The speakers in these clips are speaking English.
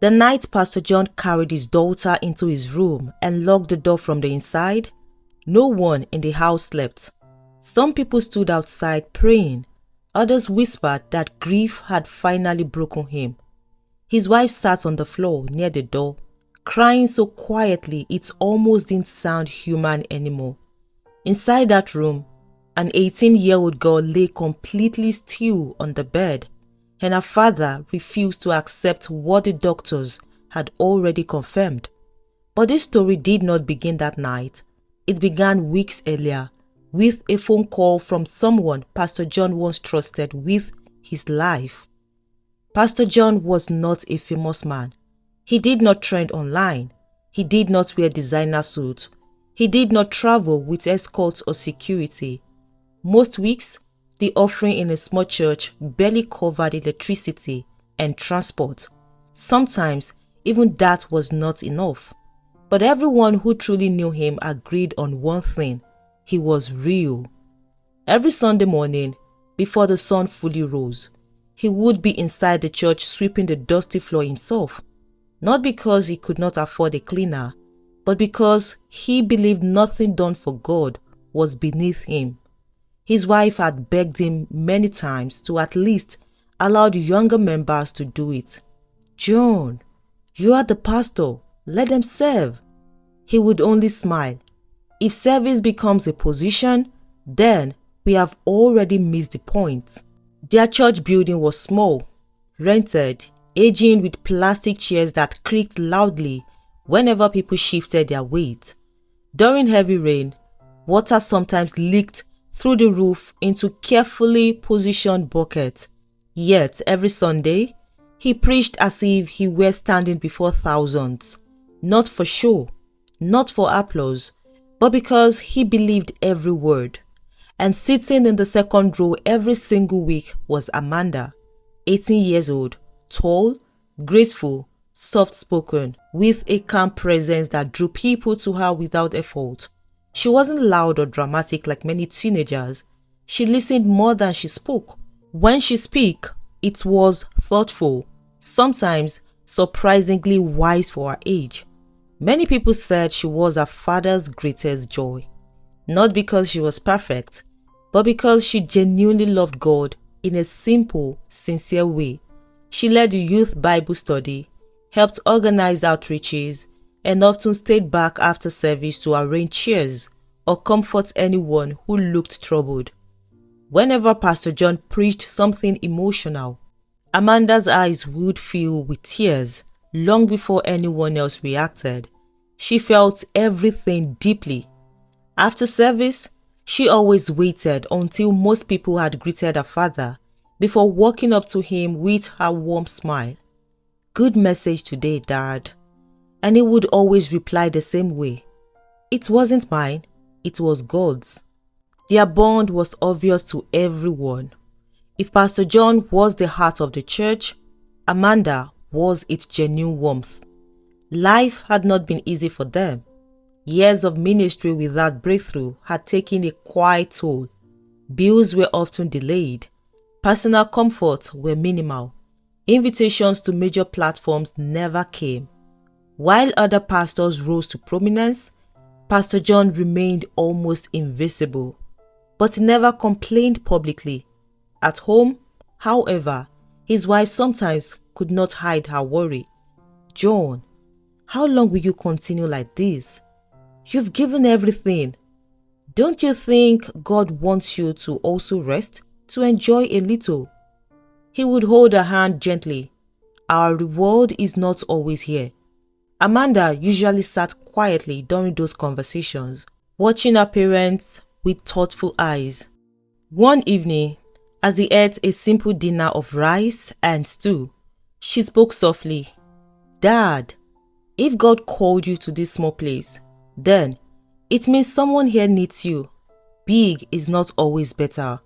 The night Pastor John carried his daughter into his room and locked the door from the inside, no one in the house slept. Some people stood outside praying. Others whispered that grief had finally broken him. His wife sat on the floor near the door, crying so quietly it almost didn't sound human anymore. Inside that room, an 18-year-old girl lay completely still on the bed, and her father refused to accept what the doctors had already confirmed. But this story did not begin that night. It began weeks earlier with a phone call from someone Pastor John once trusted with his life. Pastor John was not a famous man. He did not trend online. He did not wear designer suits. He did not travel with escorts or security. Most weeks, the offering in a small church barely covered electricity and transport. Sometimes, even that was not enough. But everyone who truly knew him agreed on one thing: he was real. Every Sunday morning, before the sun fully rose, he would be inside the church sweeping the dusty floor himself. Not because he could not afford a cleaner, but because he believed nothing done for God was beneath him. His wife had begged him many times to at least allow the younger members to do it. "John, you are the pastor. Let them serve." He would only smile. If service becomes a position, then we have already missed the point. Their church building was small, rented, aging with plastic chairs that creaked loudly whenever people shifted their weight. During heavy rain, water sometimes leaked through the roof into carefully positioned buckets. Yet every Sunday, he preached as if he were standing before thousands. Not for show, not for applause, but because he believed every word. And sitting in the second row every single week was Amanda, 18 years old, tall, graceful, soft-spoken, with a calm presence that drew people to her without effort. She wasn't loud or dramatic like many teenagers. She listened more than she spoke. When she spoke, it was thoughtful, sometimes surprisingly wise for her age. Many people said she was her father's greatest joy. Not because she was perfect, but because she genuinely loved God in a simple, sincere way. She led the youth Bible study, helped organize outreaches, and often stayed back after service to arrange chairs or comfort anyone who looked troubled. Whenever Pastor John preached something emotional, Amanda's eyes would fill with tears long before anyone else reacted. She felt everything deeply. After service, she always waited until most people had greeted her father before walking up to him with her warm smile. "Good message today, Dad." And he would always reply the same way. "It wasn't mine, it was God's." Their bond was obvious to everyone. If Pastor John was the heart of the church, Amanda was its genuine warmth. Life had not been easy for them. Years of ministry without breakthrough had taken a quiet toll. Bills were often delayed. Personal comforts were minimal. Invitations to major platforms never came. While other pastors rose to prominence, Pastor John remained almost invisible. But he never complained publicly. At home, however, his wife sometimes could not hide her worry. "John, how long will you continue like this? You've given everything. Don't you think God wants you to also rest, to enjoy a little?" He would hold her hand gently. "Our reward is not always here." Amanda usually sat quietly during those conversations, watching her parents with thoughtful eyes. One evening, as he ate a simple dinner of rice and stew, she spoke softly. "Dad, if God called you to this small place, then it means someone here needs you. Big is not always better."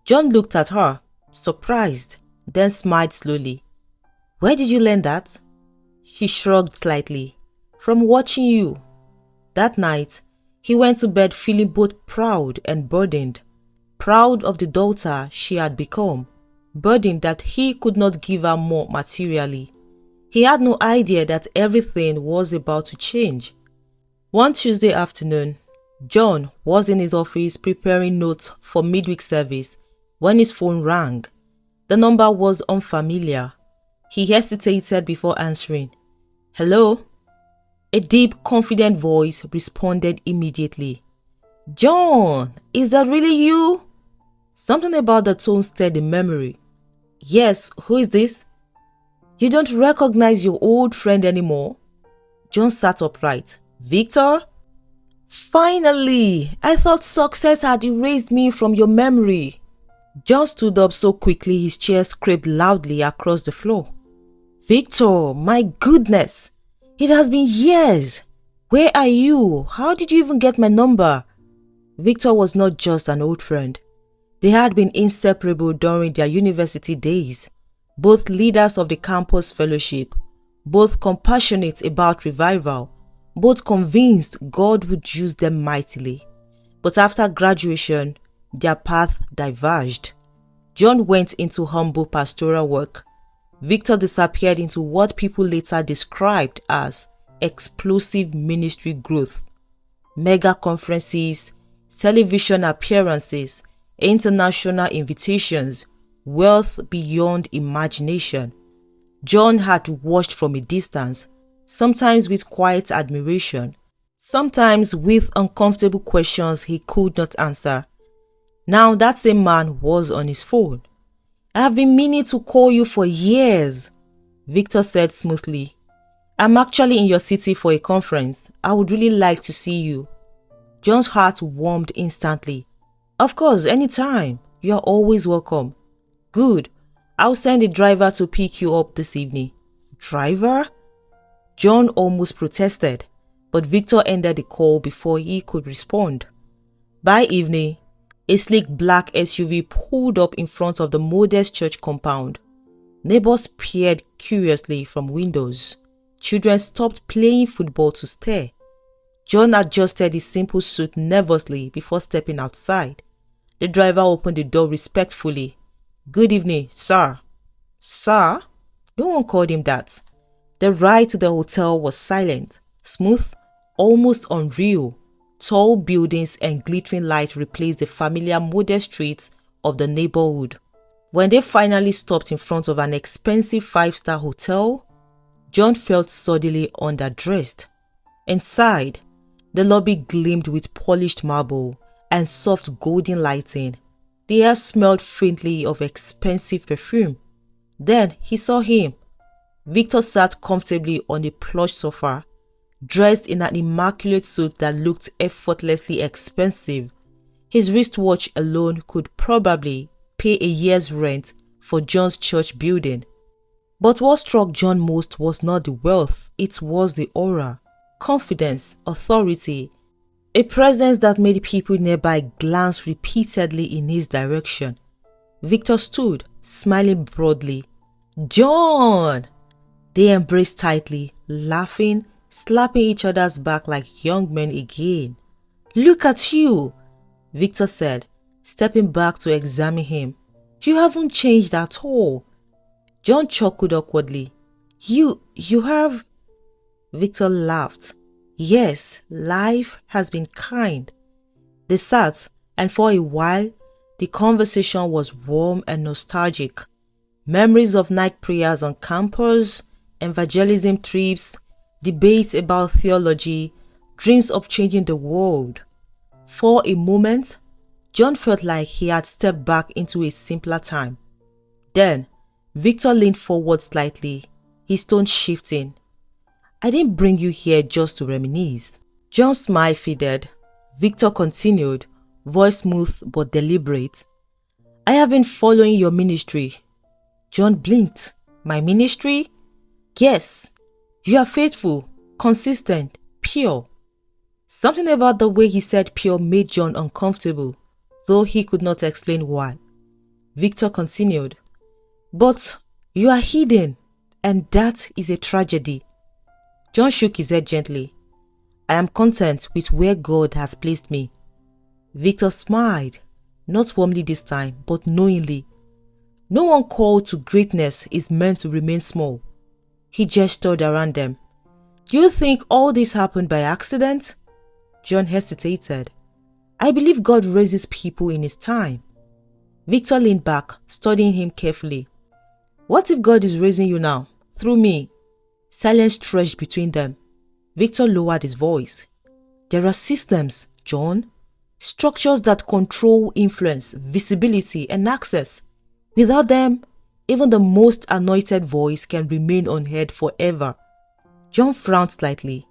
John looked at her, surprised, then smiled slowly. "Where did you learn that?" She shrugged slightly. "From watching you." That night, he went to bed feeling both proud and burdened. Proud of the daughter she had become, burdened that he could not give her more materially. He had no idea that everything was about to change. One Tuesday afternoon, John was in his office preparing notes for midweek service when his phone rang. The number was unfamiliar. He hesitated before answering. "Hello?" A deep, confident voice responded immediately. "John, is that really you?" Something about the tone stirred the memory. "Yes, who is this?" "You don't recognize your old friend anymore?" John sat upright. "Victor?" "Finally! I thought success had erased me from your memory." John stood up so quickly his chair scraped loudly across the floor. "Victor, my goodness! It has been years. Where are you? How did you even get my number?" Victor was not just an old friend. They had been inseparable during their university days, both leaders of the campus fellowship, both compassionate about revival, both convinced God would use them mightily. But after graduation, their path diverged. John went into humble pastoral work. Victor disappeared into what people later described as explosive ministry growth. Mega conferences, television appearances, international invitations, wealth beyond imagination. John had watched from a distance, sometimes with quiet admiration, sometimes with uncomfortable questions he could not answer. Now that same man was on his phone. "I have been meaning to call you for years," Victor said smoothly. "I'm actually in your city for a conference. I would really like to see you." John's heart warmed instantly. "Of course, anytime. You are always welcome." "Good. I'll send a driver to pick you up this evening." "Driver?" John almost protested, but Victor ended the call before he could respond. By evening, a sleek black SUV pulled up in front of the modest church compound. Neighbors peered curiously from windows. Children stopped playing football to stare. John adjusted his simple suit nervously before stepping outside. The driver opened the door respectfully. "Good evening, sir." "Sir?" No one called him that. The ride to the hotel was silent, smooth, almost unreal. Tall buildings and glittering lights replaced the familiar modest streets of the neighborhood. When they finally stopped in front of an expensive 5-star hotel, John felt suddenly underdressed. Inside, the lobby gleamed with polished marble and soft golden lighting. The air smelled faintly of expensive perfume. Then he saw him. Victor sat comfortably on a plush sofa, dressed in an immaculate suit that looked effortlessly expensive. His wristwatch alone could probably pay a year's rent for John's church building. But what struck John most was not the wealth, it was the aura, confidence, authority, a presence that made people nearby glance repeatedly in his direction. Victor stood, smiling broadly. "John!" They embraced tightly, laughing, slapping each other's back like young men again. "Look at you," Victor said, stepping back to examine him. "You haven't changed at all." John chuckled awkwardly. You have..." Victor laughed. "Yes, life has been kind." They sat, and for a while, the conversation was warm and nostalgic. Memories of night prayers on campus, evangelism trips, debates about theology, dreams of changing the world. For a moment, John felt like he had stepped back into a simpler time. Then, Victor leaned forward slightly, his tone shifting. "I didn't bring you here just to reminisce." John's smile faded. Victor continued, voice smooth but deliberate. "I have been following your ministry." John blinked. "My ministry?" "Yes. You are faithful, consistent, pure." Something about the way he said pure made John uncomfortable, though he could not explain why. Victor continued. "But you are hidden, and that is a tragedy." John shook his head gently. "I am content with where God has placed me." Victor smiled, not warmly this time, but knowingly. No one called to greatness is meant to remain small. He gestured around them. Do you think all this happened by accident? John hesitated. I believe God raises people in his time. Victor leaned back, studying him carefully. What if God is raising you now, through me? Silence stretched between them. Victor lowered his voice. There are systems, John. Structures that control influence, visibility, and access. Without them, even the most anointed voice can remain unheard forever. John frowned slightly.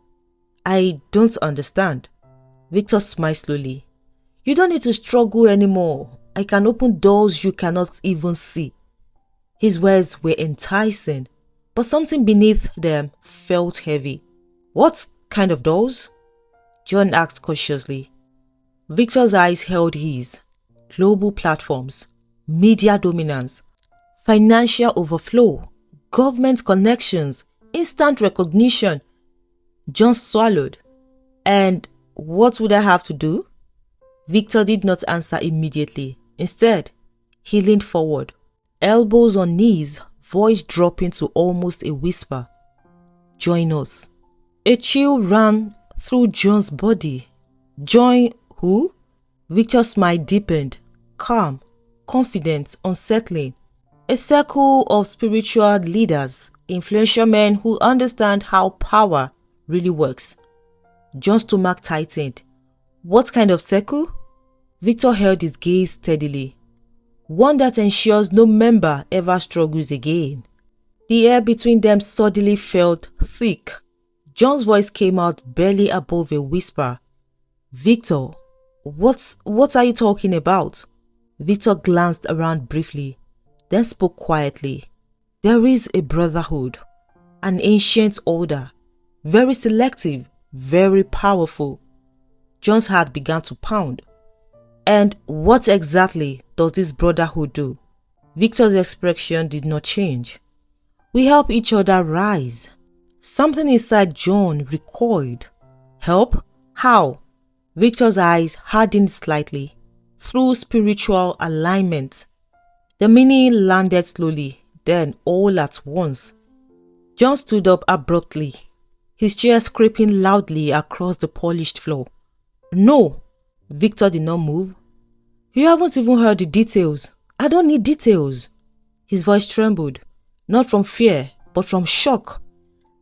I don't understand. Victor smiled slowly. You don't need to struggle anymore. I can open doors you cannot even see. His words were enticing, but something beneath them felt heavy. What kind of doors? John asked cautiously. Victor's eyes held his. Global platforms, media dominance, financial overflow, government connections, instant recognition. John swallowed. And what would I have to do? Victor did not answer immediately. Instead, he leaned forward, elbows on knees, voice dropping to almost a whisper. Join us. A chill ran through John's body. Join who? Victor's smile deepened, calm, confident, unsettling. A circle of spiritual leaders, influential men who understand how power really works. John's stomach tightened. What kind of circle? Victor held his gaze steadily. One that ensures no member ever struggles again. The air between them suddenly felt thick. John's voice came out barely above a whisper. Victor, what are you talking about? Victor glanced around briefly, then spoke quietly. There is a brotherhood, an ancient order, very selective, very powerful. John's heart began to pound. And what exactly does this brotherhood do? Victor's expression did not change. We help each other rise. Something inside John recoiled. Help? How? Victor's eyes hardened slightly. Through spiritual alignment. The meaning landed slowly, then all at once. John stood up abruptly, his chair scraping loudly across the polished floor. No! Victor did not move. You haven't even heard the details. I don't need details. His voice trembled, not from fear, but from shock.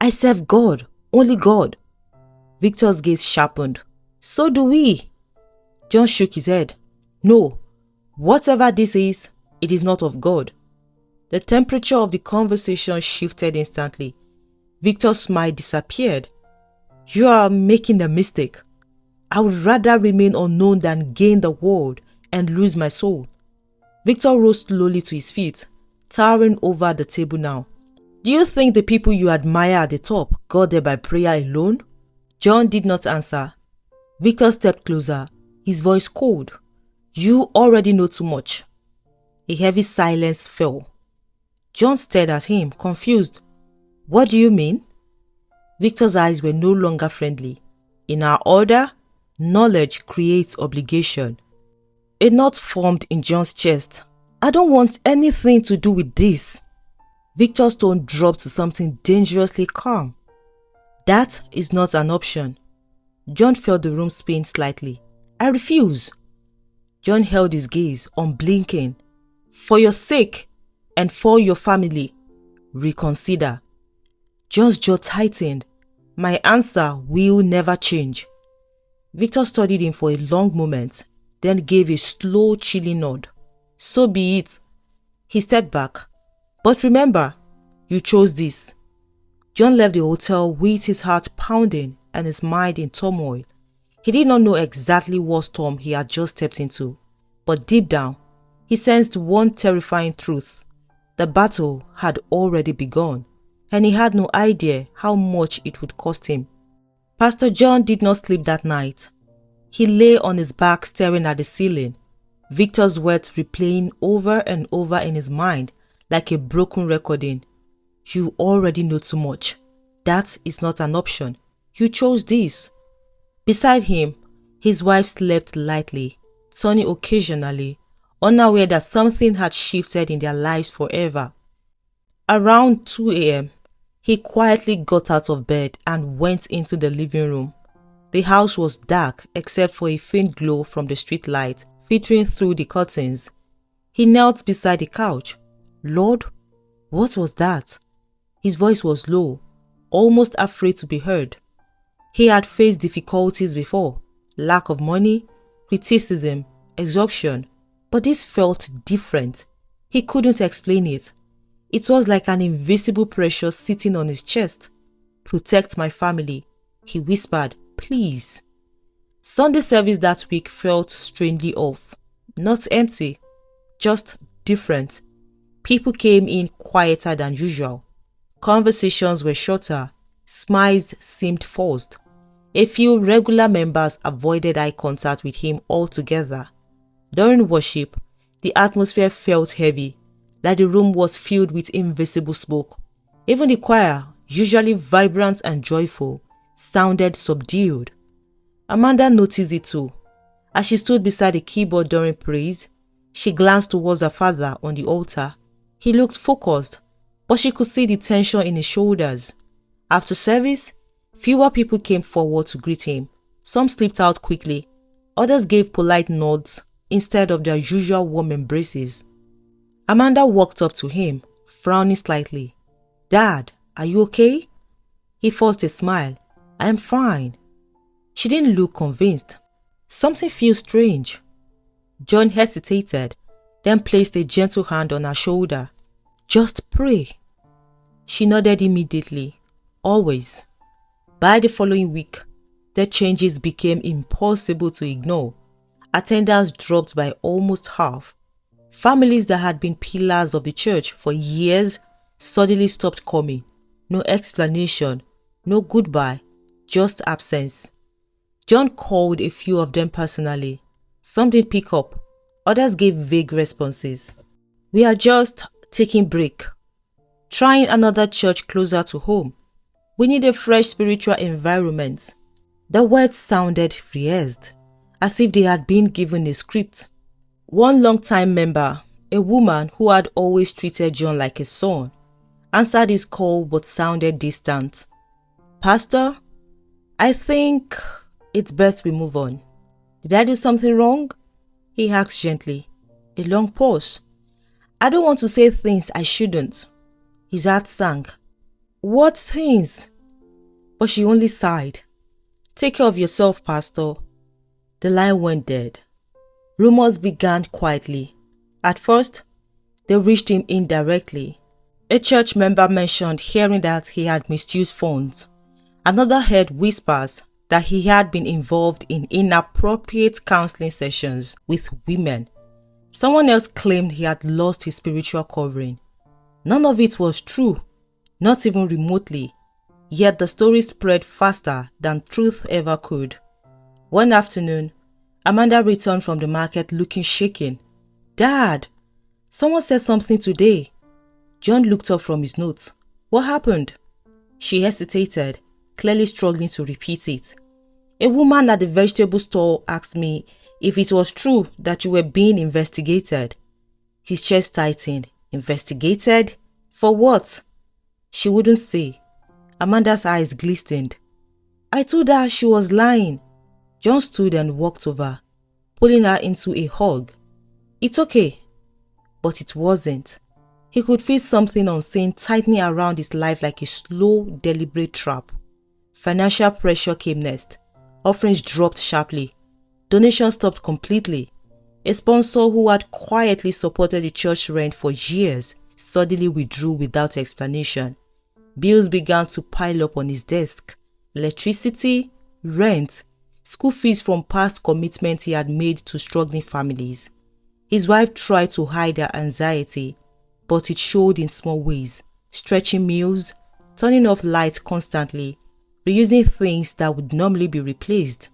I serve God, only God. Victor's gaze sharpened. So do we. John shook his head. No, whatever this is, it is not of God. The temperature of the conversation shifted instantly. Victor's smile disappeared. You are making a mistake. I would rather remain unknown than gain the world and lose my soul. Victor rose slowly to his feet, towering over the table now. Do you think the people you admire at the top got there by prayer alone? John did not answer. Victor stepped closer, his voice cold. You already know too much. A heavy silence fell. John stared at him, confused. What do you mean? Victor's eyes were no longer friendly. In our order, knowledge creates obligation. A knot formed in John's chest. I don't want anything to do with this. Victor's tone dropped to something dangerously calm. That is not an option. John felt the room spin slightly. I refuse. John held his gaze, unblinking. For your sake and for your family, reconsider. John's jaw tightened. My answer will never change. Victor studied him for a long moment, then gave a slow, chilling nod. So be it. He stepped back. But remember, you chose this. John left the hotel with his heart pounding and his mind in turmoil. He did not know exactly what storm he had just stepped into, but deep down, he sensed one terrifying truth. The battle had already begun, and he had no idea how much it would cost him. Pastor John did not sleep that night. He lay on his back staring at the ceiling, Victor's words replaying over and over in his mind like a broken recording. You already know too much. That is not an option. You chose this. Beside him, his wife slept lightly, turning occasionally, unaware that something had shifted in their lives forever. Around 2 a.m., He quietly got out of bed and went into the living room. The house was dark except for a faint glow from the street light filtering through the curtains. He knelt beside the couch. "Lord, what was that?" His voice was low, almost afraid to be heard. He had faced difficulties before, lack of money, criticism, exhaustion, but this felt different. He couldn't explain it. It was like an invisible pressure sitting on his chest. "Protect my family," he whispered, "please." Sunday service that week felt strangely off. Not empty, just different. People came in quieter than usual. Conversations were shorter. Smiles seemed forced. A few regular members avoided eye contact with him altogether. During worship, the atmosphere felt heavy, like the room was filled with invisible smoke. Even the choir, usually vibrant and joyful, sounded subdued. Amanda noticed it too. As she stood beside the keyboard during praise, she glanced towards her father on the altar. He looked focused, but she could see the tension in his shoulders. After service, fewer people came forward to greet him. Some slipped out quickly. Others gave polite nods instead of their usual warm embraces. Amanda walked up to him, frowning slightly. "Dad, are you okay?" He forced a smile. "I'm fine." She didn't look convinced. "Something feels strange." John hesitated, then placed a gentle hand on her shoulder. "Just pray." She nodded immediately. Always. By the following week, the changes became impossible to ignore. Attendance dropped by almost half. Families that had been pillars of the church for years suddenly stopped coming. No explanation, no goodbye, just absence. John called a few of them personally. Some did pick up, others gave vague responses. "We are just taking break. Trying another church closer to home. We need a fresh spiritual environment." The words sounded rehearsed, as if they had been given a script. One long-time member, a woman who had always treated John like a son, answered his call but sounded distant. "Pastor, I think it's best we move on." "Did I do something wrong?" he asked gently. A long pause. "I don't want to say things I shouldn't." His heart sank. "What things?" But she only sighed. "Take care of yourself, Pastor." The line went dead. Rumors began quietly. At first, they reached him indirectly. A church member mentioned hearing that he had misused funds. Another heard whispers that he had been involved in inappropriate counseling sessions with women. Someone else claimed he had lost his spiritual covering. None of it was true, not even remotely, yet the story spread faster than truth ever could. One afternoon, Amanda returned from the market looking shaken. "Dad, someone said something today." John looked up from his notes. "What happened?" She hesitated, clearly struggling to repeat it. "A woman at the vegetable store asked me if it was true that you were being investigated." His chest tightened. Investigated? For what? She wouldn't say. Amanda's eyes glistened. "I told her she was lying." John stood and walked over, pulling her into a hug. "It's okay." But it wasn't. He could feel something unseen tightening around his life like a slow, deliberate trap. Financial pressure came next. Offerings dropped sharply. Donations stopped completely. A sponsor who had quietly supported the church rent for years suddenly withdrew without explanation. Bills began to pile up on his desk. Electricity, rent, school fees from past commitments he had made to struggling families. His wife tried to hide her anxiety, but it showed in small ways, stretching meals, turning off lights constantly, reusing things that would normally be replaced.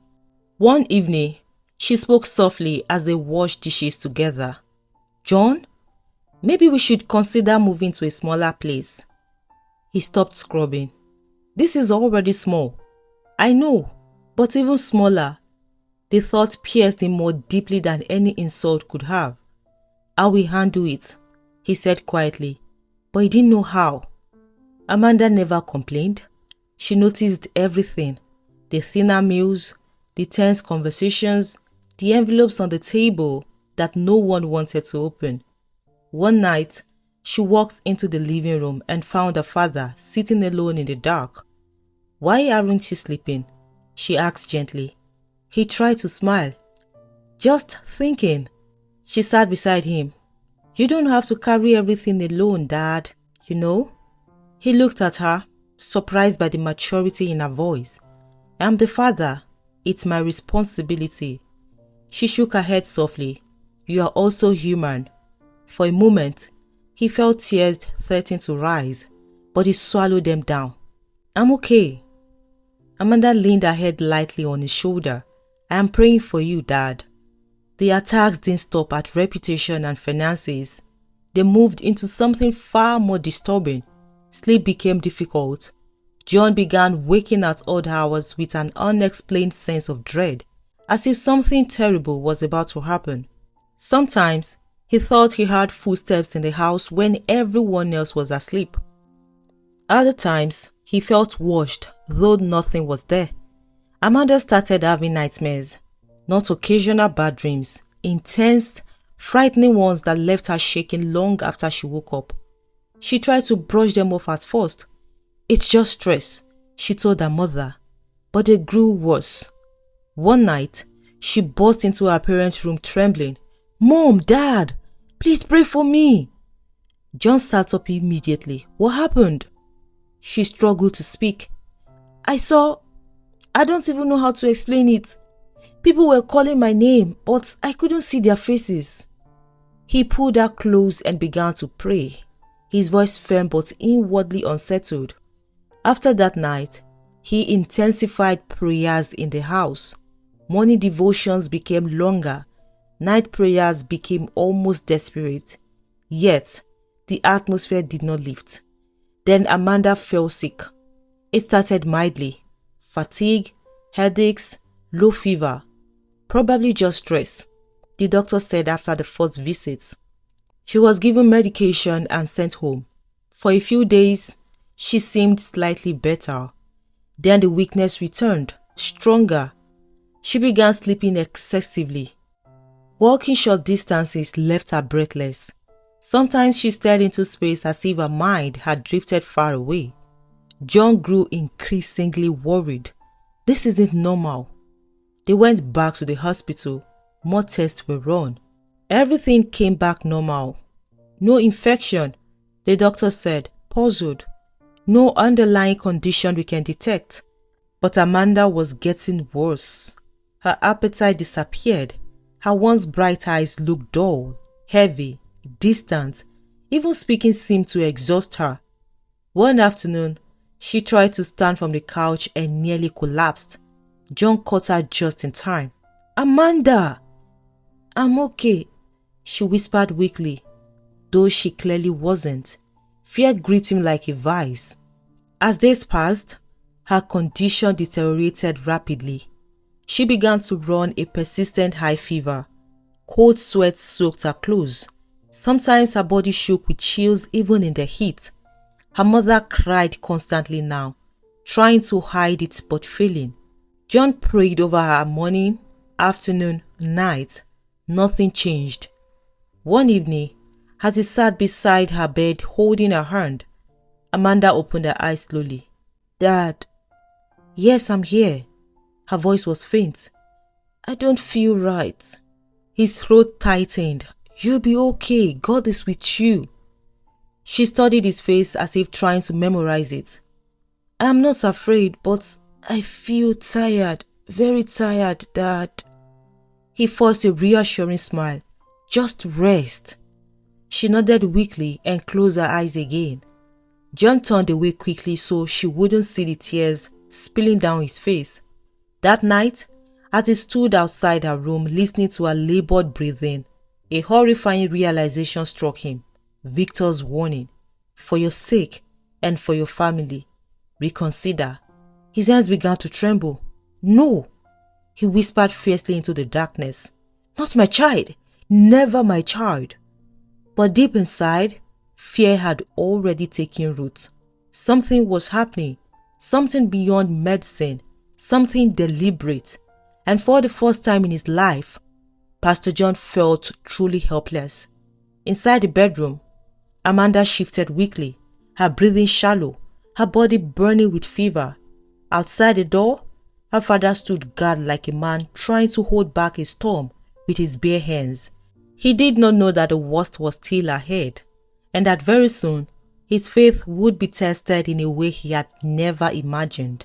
One evening, she spoke softly as they washed dishes together. "John, maybe we should consider moving to a smaller place." He stopped scrubbing. "This is already small." "I know, but even smaller." The thought pierced him more deeply than any insult could have. "I will handle it," he said quietly, but he didn't know how. Amanda never complained. She noticed everything: the thinner meals, the tense conversations, the envelopes on the table that no one wanted to open. One night, she walked into the living room and found her father sitting alone in the dark. "Why aren't you sleeping?" she asked gently. He tried to smile. "Just thinking." She sat beside him. "You don't have to carry everything alone, Dad, you know." He looked at her, surprised by the maturity in her voice. "I'm the father. It's my responsibility." She shook her head softly. "You are also human." For a moment, he felt tears threatening to rise, but he swallowed them down. "I'm okay." Amanda leaned her head lightly on his shoulder. "I am praying for you, Dad." The attacks didn't stop at reputation and finances. They moved into something far more disturbing. Sleep became difficult. John began waking at odd hours with an unexplained sense of dread, as if something terrible was about to happen. Sometimes, he thought he heard footsteps in the house when everyone else was asleep. Other times, he felt watched, though nothing was there. Amanda started having nightmares, not occasional bad dreams, intense, frightening ones that left her shaking long after she woke up. She tried to brush them off at first. "It's just stress," she told her mother, but they grew worse. One night, she burst into her parents' room trembling. "Mom, Dad, please pray for me." John sat up immediately. "What happened?" She struggled to speak. I don't even know how to explain it. People were calling my name, but I couldn't see their faces." He pulled her close and began to pray, his voice firm but inwardly unsettled. After that night, he intensified prayers in the house. Morning devotions became longer. Night prayers became almost desperate. Yet, the atmosphere did not lift. Then Amanda fell sick. It started mildly: fatigue, headaches, low fever. Probably just stress, the doctor said after the first visit. She was given medication and sent home. For a few days, she seemed slightly better. Then the weakness returned, stronger. She began sleeping excessively. Walking short distances left her breathless. Sometimes she stared into space as if her mind had drifted far away. John grew increasingly worried. This isn't normal. They went back to the hospital. More tests were run. Everything came back normal. No infection, the doctor said, puzzled. No underlying condition we can detect. But Amanda was getting worse. Her appetite disappeared. Her once bright eyes looked dull, heavy, distant. Even speaking seemed to exhaust her. One afternoon, she tried to stand from the couch and nearly collapsed. John caught her just in time. "Amanda!" "I'm okay," she whispered weakly, though she clearly wasn't. Fear gripped him like a vice. As days passed, her condition deteriorated rapidly. She began to run a persistent high fever. Cold sweat soaked her clothes. Sometimes her body shook with chills even in the heat. Her mother cried constantly now, trying to hide it but failing. John prayed over her morning, afternoon, night. Nothing changed. One evening, as he sat beside her bed holding her hand, Amanda opened her eyes slowly. "Dad." "Yes, I'm here." Her voice was faint. "I don't feel right." His throat tightened. "You'll be okay. God is with you." She studied his face as if trying to memorize it. "I'm not afraid, but I feel tired. Very tired, Dad." He forced a reassuring smile. "Just rest." She nodded weakly and closed her eyes again. John turned away quickly so she wouldn't see the tears spilling down his face. That night, as he stood outside her room listening to her labored breathing, a horrifying realization struck him. Victor's warning: "For your sake and for your family, reconsider." His hands began to tremble. "No," he whispered fiercely into the darkness. "Not my child. Never my child." But deep inside, fear had already taken root. Something was happening, something beyond medicine, something deliberate. And for the first time in his life, Pastor John felt truly helpless. Inside the bedroom, Amanda shifted weakly, her breathing shallow, her body burning with fever. Outside the door, her father stood guard like a man trying to hold back a storm with his bare hands. He did not know that the worst was still ahead, and that very soon his faith would be tested in a way he had never imagined.